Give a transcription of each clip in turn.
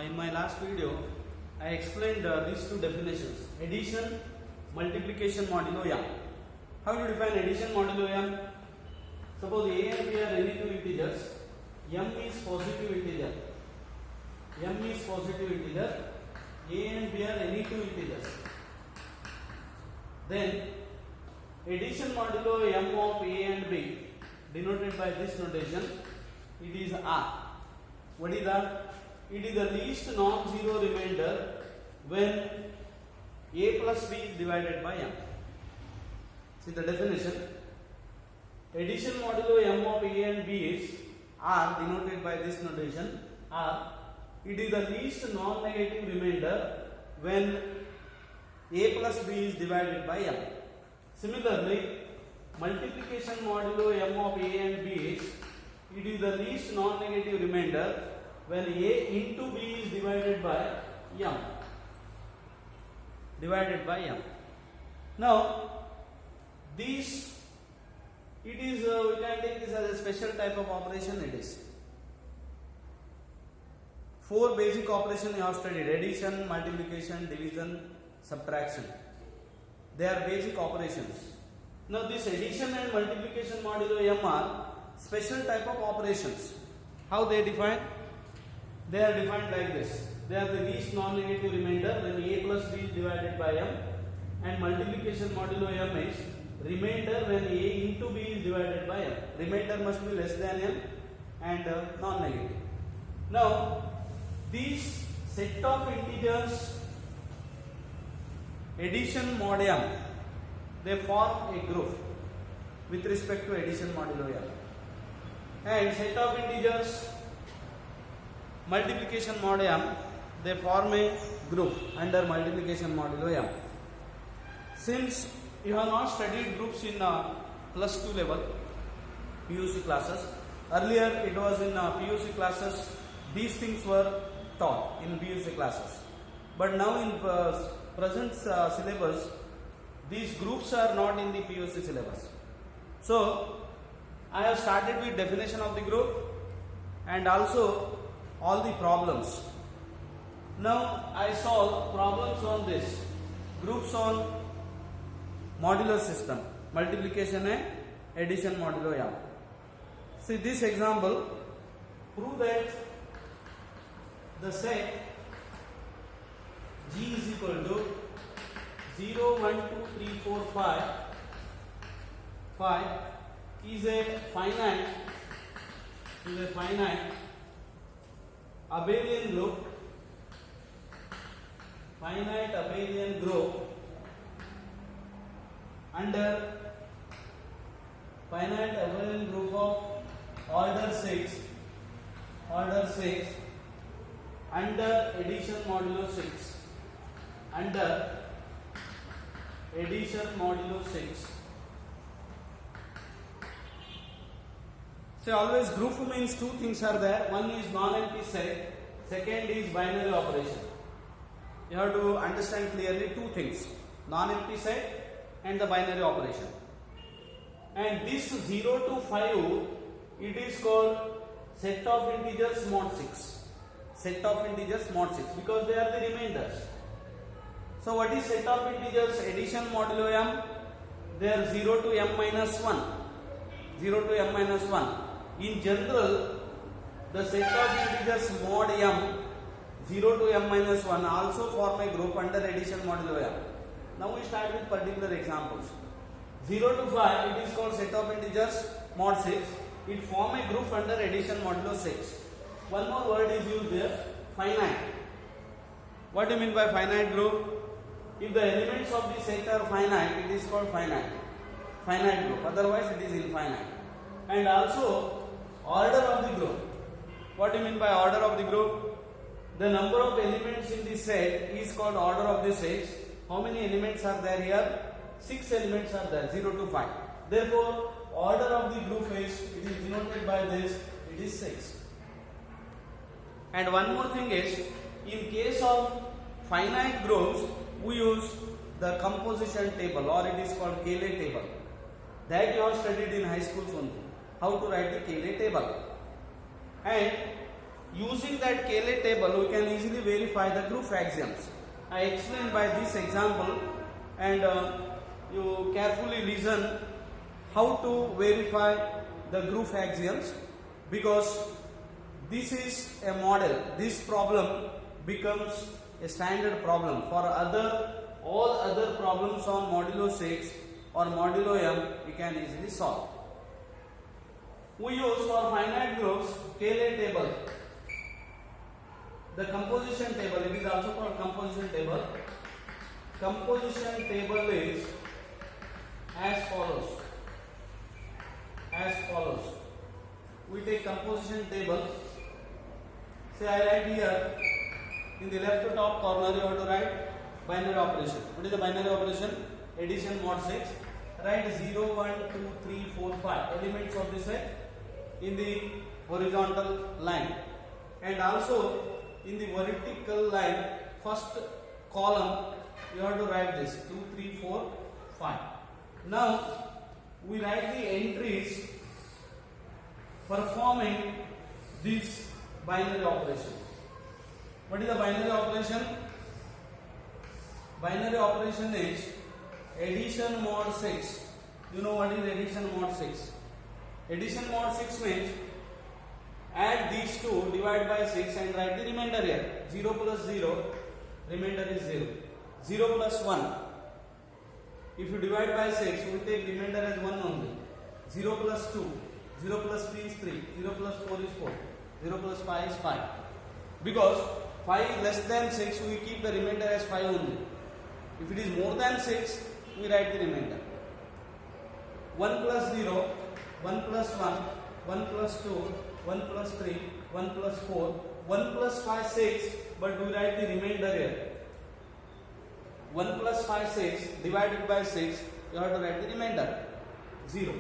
In my last video, I explained these two definitions: addition, multiplication modulo m. How do you define addition modulo m? Suppose a and b are any two integers, m is positive integer. M is positive integer. A and b are any two integers. Then addition modulo m of a and b, denoted by this notation, it is R. What is R? It is the least non-zero remainder when a plus b is divided by m. See the definition. Addition modulo m of a and b is R, denoted by this notation R. It is the least non-negative remainder when a plus b is divided by m. Similarly, multiplication modulo m of a and b is, it is the least non-negative remainder when a into b is divided by m. Divided by m. Now, these, it is, we can take this as a special type of operation. It is 4 basic operations you have studied: addition, multiplication, division, subtraction. They are basic operations. Now, this addition and multiplication modulo m are special type of operations. How they define? They are defined like this. They are the least non-negative remainder when a plus b is divided by m, and multiplication modulo m is remainder when a into b is divided by m. Remainder must be less than m and non-negative. Now, these set of integers, addition mod m, they form a group with respect to addition modulo m, and set of integers, multiplication mod m, they form a group under multiplication modulo m. Since you have not studied groups in plus 2 level PUC classes, earlier it was in PUC classes, these things were taught in PUC classes, but now in present syllabus, these groups are not in the PUC syllabus. So I have started with definition of the group and also all the problems. Now I solve problems on this, groups on modular system, multiplication and addition modulo m. See this example, prove that the set G is equal to 0, 1, 2, 3, 4, 5 is a finite abelian group, finite abelian group under finite abelian group of order 6 under addition modulo 6, under addition modulo 6. So always group means two things are there. One is non-empty set, second is binary operation. You have to understand clearly two things: non-empty set and the binary operation. And this 0 to 5, it is called set of integers mod 6. Set of integers mod 6, because they are the remainders. So what is set of integers? Addition modulo m, they are 0 to m minus 1. 0 to m minus 1. In general, the set of integers mod m, 0 to m minus 1, also form a group under addition modulo m. Now we start with particular examples. 0 to 5, it is called set of integers mod 6. It form a group under addition modulo 6. One more word is used there, finite. What do you mean by finite group? If the elements of the set are finite, it is called finite group. Otherwise, it is infinite. And also, order of the group. What do you mean by order of the group? The number of elements in the set is called order of the set. How many elements are there here? 6 elements are there, 0 to 5. Therefore, order of the group is, it is denoted by this, it is 6. And one more thing is, in case of finite groups, we use the composition table, or it is called Cayley table. That you have studied in high schools only. How to write the Cayley table. And Using that Cayley table, we can easily verify the group axioms. I explain by this example, and you carefully listen how to verify the group axioms, because this is a model. This problem becomes a standard problem for all other problems on modulo 6 or modulo m. We can easily solve. We use for finite groups Cayley table. The composition table, it is also called composition table. Composition table is as follows. We take composition table. Say I write here in the left top corner, you have to write binary operation. What is the binary operation? Addition mod 6. Write 0, 1, 2, 3, 4, 5 elements of the set in the horizontal line, and also in the vertical line, first column you have to write this 2, 3, 4, 5. Now we write the entries performing this binary operation. What is the binary operation? Binary operation is addition mod 6. You know what is addition mod 6? Addition mod 6 means add these two, divide by 6 and write the remainder here. 0 plus 0, remainder is 0. 0 plus 1. If you divide by 6, we take remainder as 1 only. 0 plus 2, 0 plus 3 is 3, 0 plus 4 is 4, 0 plus 5 is 5. Because 5 is less than 6, we keep the remainder as 5 only. If it is more than 6, we write the remainder. 1 plus 0, 1 plus 1, 1 plus 2, 1 plus 3, 1 plus 4, 1 plus 5, 6, but we write the remainder here. 1 plus 5, 6 divided by 6, you have to write the remainder 0.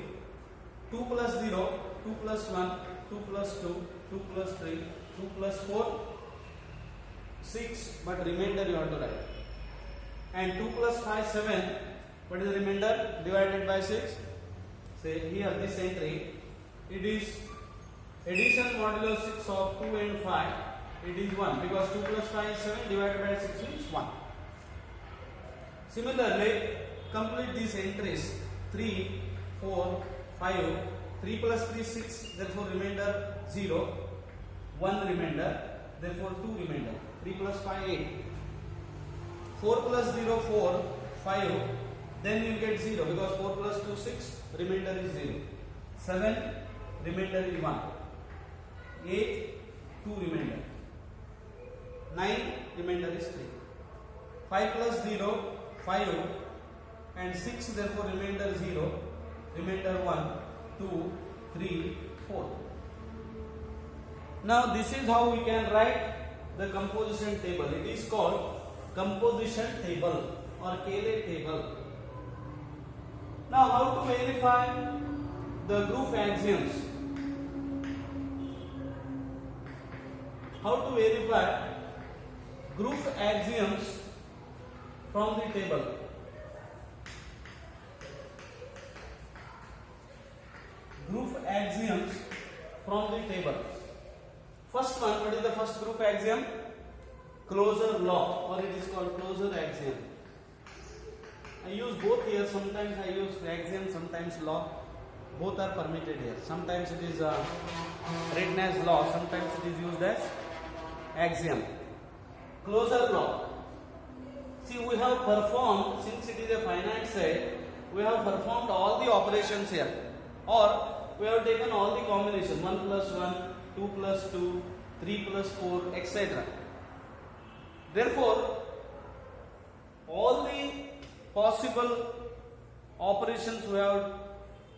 2 plus 0, 2 plus 1, 2 plus 2, 2 plus 3, 2 plus 4, 6, but remainder you have to write. And 2 plus 5, 7, what is the remainder divided by 6? Say here this entry, it is addition modulo 6 of 2 and 5, it is 1, because 2 plus 5 is 7, divided by 6 is 1. Similarly, complete these entries 3, 4, 5, 3 plus 3 6, therefore remainder 0, 1 remainder, therefore 2 remainder, 3 plus 5 8, 4 plus 0 4, 5, then you get 0 because 4 plus 2 6, remainder is 0, 7 remainder is 1, 8 2 remainder, 9 remainder is 3, 5 plus 0 5 and 6, therefore remainder 0, remainder 1, 2, 3, 4. Now this is how we can write the composition table. It is called composition table or Cayley table. Now how to verify the group axioms? How to verify group axioms from the table? Group axioms from the table. First one, what is the first group axiom? Closure law, or it is called closure axiom. I use both here. Sometimes I use axiom, sometimes law. Both are permitted here. Sometimes it is written as law, sometimes it is used as axiom. Closure law. See, we have performed, since it is a finite set, we have performed all the operations here, or we have taken all the combination 1 plus 1, 2 plus 2, 3 plus 4, etc. Therefore, all the possible operations we have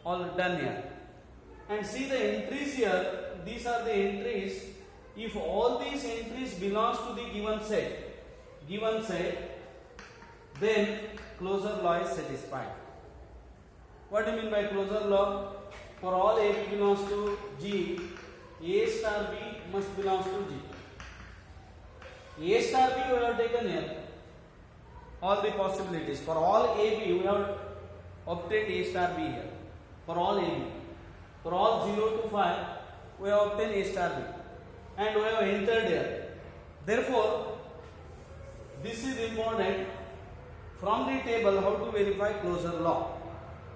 all done here. And see the entries here, these are the entries. If all these entries belongs to the given set, then closure law is satisfied. What do you mean by closure law? For all A B belongs to G, A star B must belongs to G. A star B we have taken here all the possibilities. For all A B we have obtained A star B here. For all A B. For all 0 to 5 we have obtained A star B. and we have entered here. Therefore, this is important. From the table, how to verify closure law?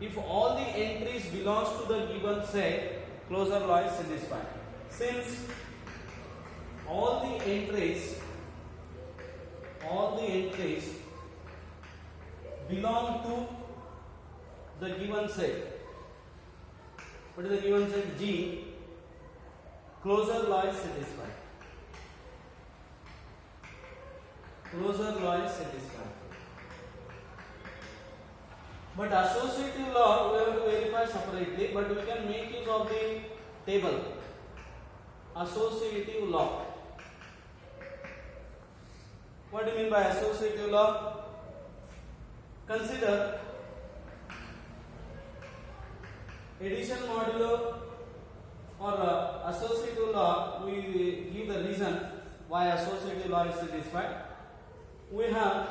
If all the entries belongs to the given set, closure law is satisfied. Since all the entries belong to the given set. What is the given set? G. Closure law is satisfied. Closure law is satisfied. But associative law we have to verify separately, but we can make use of the table. Associative law. What do you mean by associative law? Consider addition modulo or associative law. We give the reason why associative law is satisfied. We have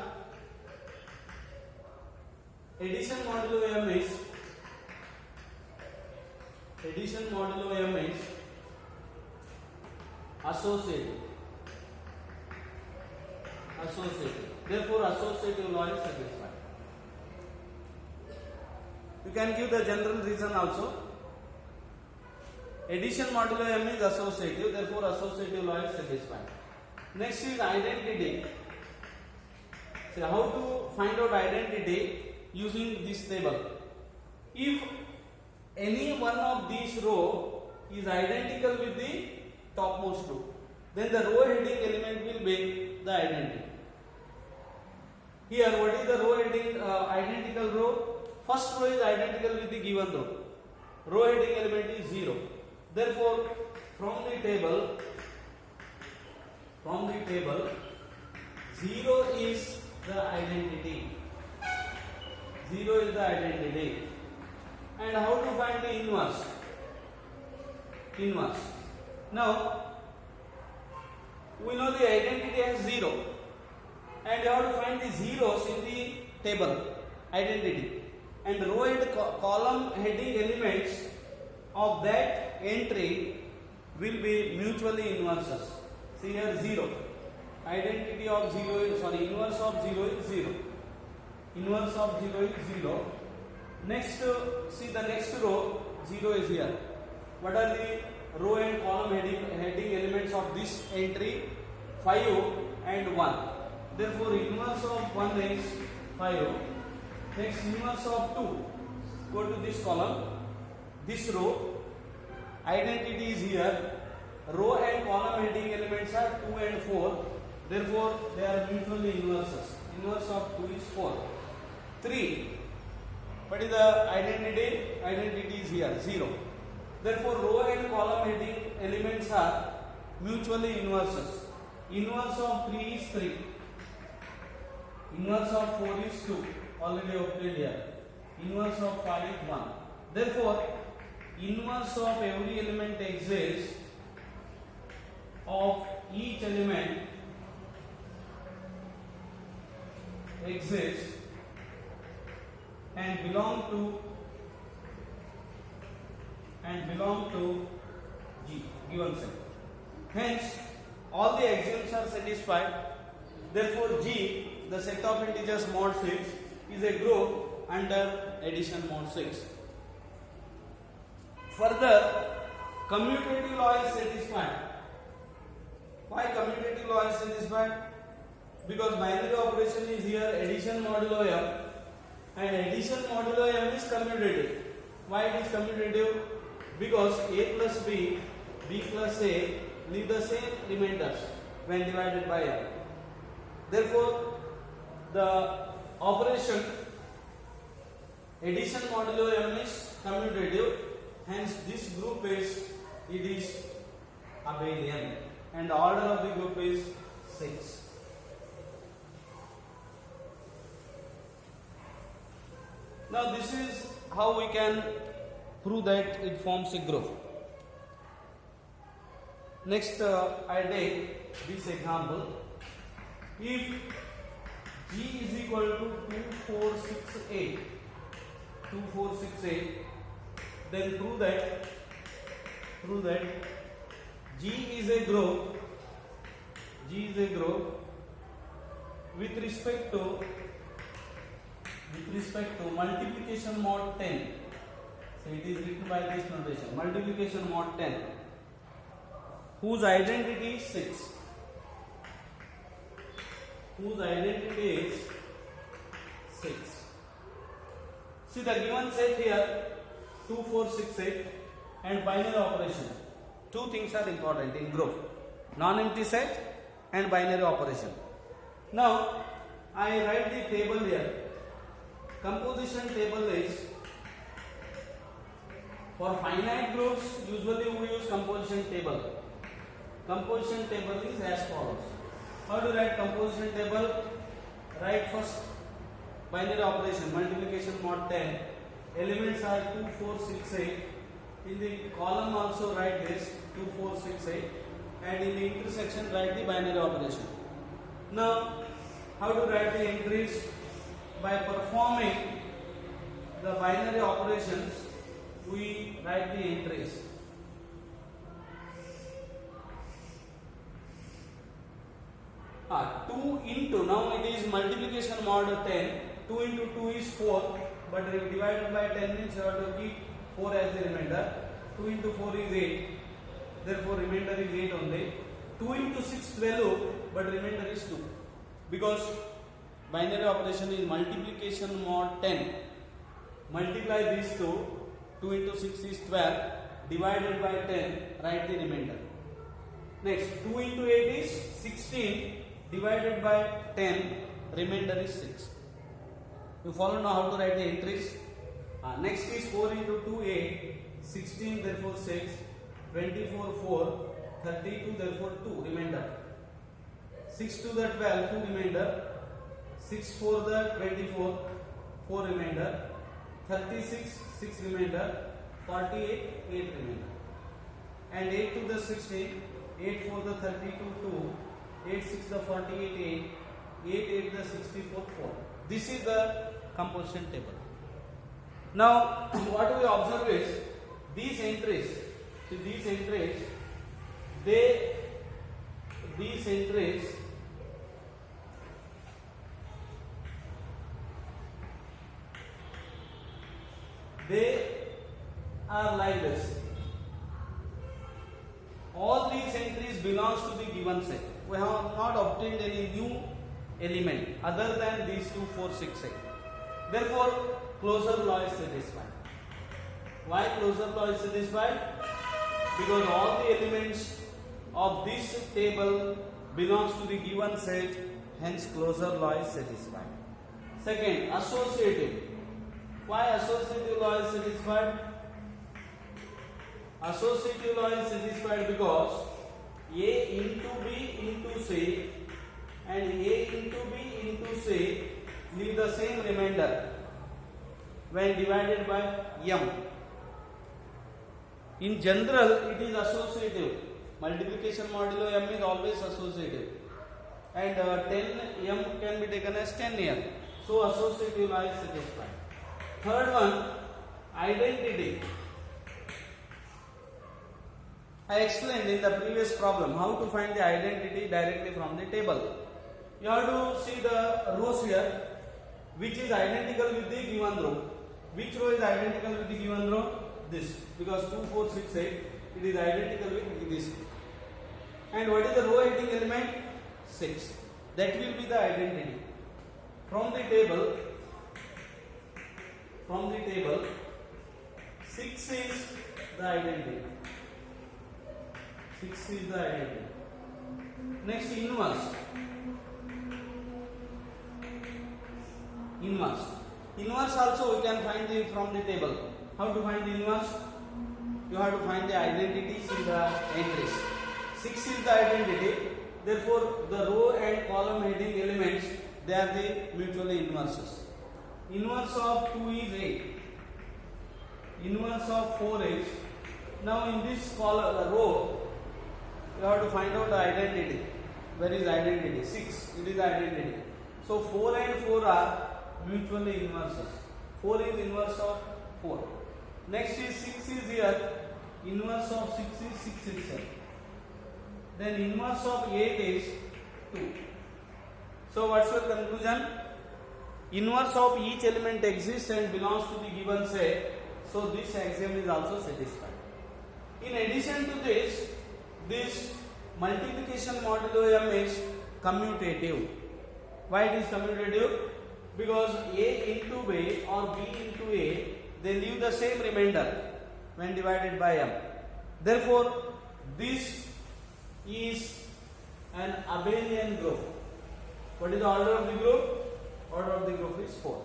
addition modulo M is associative. Therefore, associative law is satisfied. You can give the general reason also. Addition modulo M is associative. Therefore, associative law is satisfied. Next is identity. So, how to find out identity using this table? If any one of these row is identical with the topmost row, then the row heading element will be the identity. Here, what is the row heading identical row? First row is identical with the given row. Row heading element is 0. Therefore, from the table, 0 is the identity. 0 is the identity. And how to find the inverse? Now, we know the identity has 0. And you have to find the zeros in the table identity. And row and column heading elements of that entry will be mutually inverses. See here 0. Identity of 0 is, inverse of 0 is 0. Inverse of 0 is 0. Next, see the next row, 0 is here. What are the row and column heading elements of this entry? 5 and 1. Therefore, inverse of 1 is 5. Next, inverse of 2. Go to this column. This row, identity is here. Row and column heading elements are 2 and 4. Therefore, they are mutually inverses. Inverse of 2 is 4. 3. What is the identity? Identity is here, 0. Therefore, row and column heading elements are mutually inverses. Inverse of 3 is 3. Inverse of 4 is 2. Already obtained here. Inverse of 5 is 1. Therefore, inverse of every element exists of each element exists and belong to G given set. Hence, all the axioms are satisfied. Therefore, G, the set of integers mod 6, is a group under addition mod 6. Further, commutative law is satisfied. Why commutative law is satisfied? Because binary operation is here, addition modulo M, and addition modulo M is commutative. Why it is commutative? Because A plus B, B plus A leave the same remainders when divided by M. Therefore, the operation addition modulo M is commutative. Hence, this group is abelian, and the order of the group is 6. Now, this is how we can prove that it forms a group. Next, I take this example. If G is equal to 2468, then prove that G is a group. G is a group with respect to multiplication mod 10. So it is written by this notation. Multiplication mod 10, whose identity is 6. Whose identity is 6. See the given set here 2, 4, 6, 8 and binary operation. Two things are important in group: non-empty set and binary operation. Now I write the table here. Composition table is, for finite groups usually we use composition table. Composition table is as follows. How to write composition table? Write first binary operation, multiplication mod 10. Elements are 2, 4, 6, 8. In the column also write this 2, 4, 6, 8. And in the intersection write the binary operation. Now how to write the entries? By performing the binary operations we write the entries. Two into, now it is multiplication mod 10. 2 into 2 is 4, but divided by 10 means you have to keep 4 as the remainder. 2 into 4 is 8, therefore remainder is 8 only. 2 into 6 12, but remainder is 2, because binary operation is multiplication mod 10. Multiply these two. 2 into 6 is 12, divided by 10, write the remainder. Next 2 into 8 is 16, divided by 10, remainder is 6. You follow now how to write the entries. Next is 4 into 2 8, 16 therefore 6, 24 4, 32 therefore 2, remainder. 6 to the 12, 2 remainder. 6 4 the 24, 4 remainder. 36, 6 remainder. 48, 8 remainder. And 8 to the 16, 8 4 the 32, 2. 8 6 the 48, 8. 8 8 the 64, 4. This is the composition table. Now what we observe is these entries, they are like this. All these entries belongs to the given set. We have not obtained any new element other than these 2, 4, 6, 8. Therefore, closure law is satisfied. Why closure law is satisfied? Because all the elements of this table belongs to the given set, hence closure law is satisfied. Second, associative. Why associative law is satisfied? Associative law is satisfied because A into B into C and A into B into C leave the same remainder when divided by M. In general, it is associative. Multiplication modulo M is always associative. And 10 M can be taken as 10 M. So associative law is satisfied. Third one, identity. I explained in the previous problem how to find the identity directly from the table. You have to see the rows here, which is identical with the given row. Which row is identical with the given row? This, because 2, 4, 6, 8, it is identical with this. And what is the row heading element? 6. That will be the identity. From the table, 6 is the identity. 6 is the identity. Next, inverse. Inverse also we can find from the table. How to find the inverse? You have to find the identities in the entries. 6 is the identity. Therefore, the row and column heading elements, they are the mutually inverses. Inverse of 2 is 8. Inverse of 4 is. Now in this column, row, you have to find out the identity. Where is identity? 6. It is identity. So 4 and 4 are mutually inverses. 4 is inverse of 4. Next is 6 is here. Inverse of 6 is 6 itself. then inverse of 8 is 2. So what's your conclusion? Inverse of each element exists and belongs to the given set. So this axiom is also satisfied. In addition to this multiplication modulo m is commutative. Why it is commutative? Because a into b or b into a, they leave the same remainder when divided by m. Therefore, this is an abelian group. What is the order of the group? Order of the group is 4.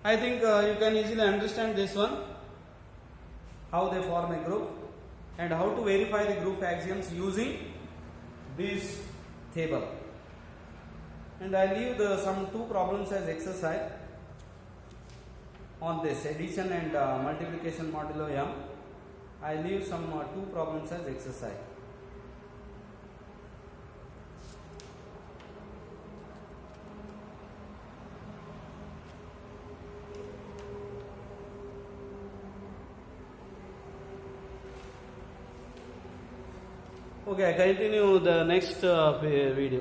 I think you can easily understand this one, how they form a group and how to verify the group axioms using this table. And I leave some 2 problems as exercise on this addition and multiplication modulo m. I leave some 2 problems as exercise. Okay, I continue the next video.